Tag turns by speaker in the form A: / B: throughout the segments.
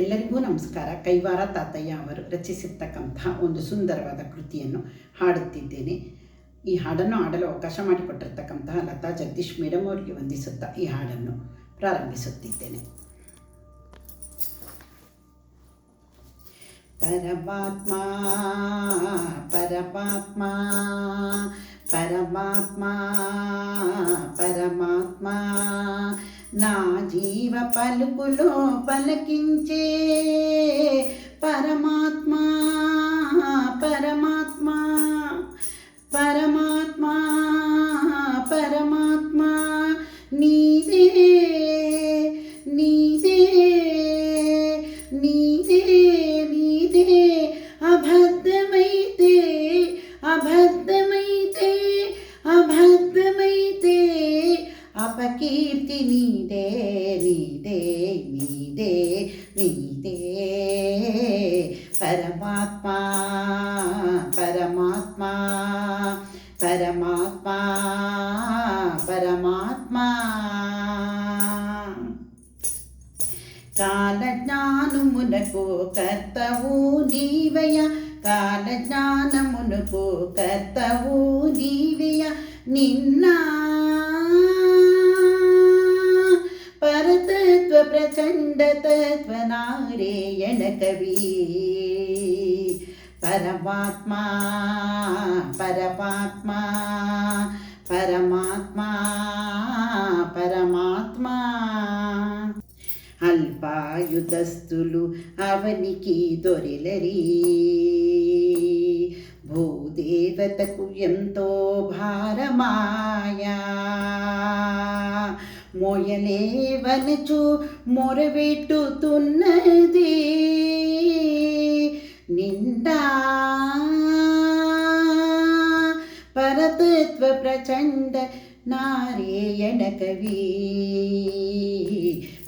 A: ಎಲ್ಲರಿಗೂ ನಮಸ್ಕಾರ. ಕೈವಾರ ತಾತಯ್ಯ ಅವರು ರಚಿಸಿರ್ತಕ್ಕಂತಹ ಒಂದು ಸುಂದರವಾದ ಕೃತಿಯನ್ನು ಹಾಡುತ್ತಿದ್ದೇನೆ. ಈ ಹಾಡನ್ನು ಹಾಡಲು ಅವಕಾಶ ಮಾಡಿಕೊಟ್ಟಿರ್ತಕ್ಕಂತಹ ಲತಾ ಜಗದೀಶ್ ಮೇಡಮ್ ಅವರಿಗೆ ವಂದಿಸುತ್ತಾ ಈ ಹಾಡನ್ನು ಪ್ರಾರಂಭಿಸುತ್ತಿದ್ದೇನೆ. ಪರಮಾತ್ಮ ಪರಮಾತ್ಮ ಪರಮಾತ್ಮ పరమాత్మ నా జీవ పలుకులో పలకించే పరమాత్మ పరమాత్మ పరమాత్మ పరమాత్మ నీదే నీదే నీదే నీదే అబద్ధమైతే అబద్ధమైతే అబద్ధమైతే అపకీర్తి నీదే నీదే నీదే నీదే పరమాత్మ పరమాత్మ పరమాత్మ పరమాత్మ కాలజ్ఞానమునకు కర్తవు నీవయ కాలజ్ఞానమునకు కర్తవు నీవయ నిన్న పరతత్వ ప్రచండ తత్వ నారాయణ కవి పరమాత్మ పరమాత్మ పరమాత్మ పరమాత్మ అల్పాయుధస్థులు అవనికి దొరిలరి భూదేవతకు ఎంతో భారమాయా మోయలేవనచు మొరబెట్టుతున్నది నిండా పరతత్వ ప్రచండ నారాయణ కవి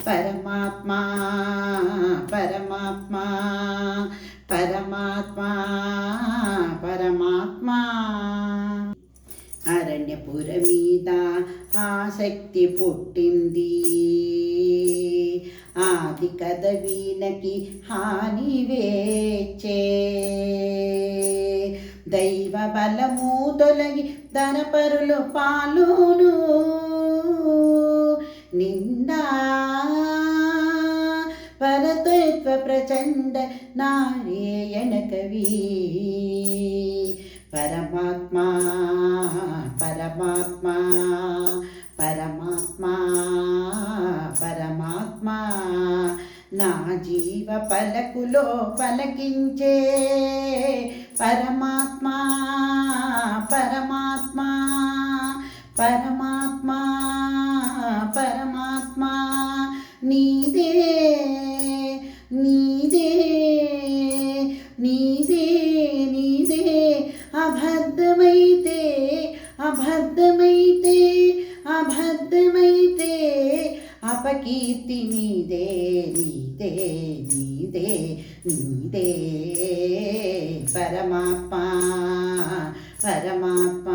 A: పరమాత్మ పరమాత్మ పరమాత్మ పరమాత్మ అరణ్యపుర మీద ఆసక్తి పుట్టింది ఆది కథ వీణకి హాని వేచే దైవ బలము తొలగి ధనపరులు పాలును నిండా పరతత్వ ప్రచండ నారాయణ కవి పరమాత్మ పరమాత్మ పరమాత్మ పరమాత్మ నా జీవ పలకులో పలకించే పరమాత్మ పరమాత్మ పరమాత్మ పరమాత్మ నీదే నీదే నీదే నీదే అబద్ధమైతే అబద్ధమైతే అబద్ధమైతే అపకీర్తి నీదే నీదే నీదే నీదే పరమాత్మ పరమాత్మ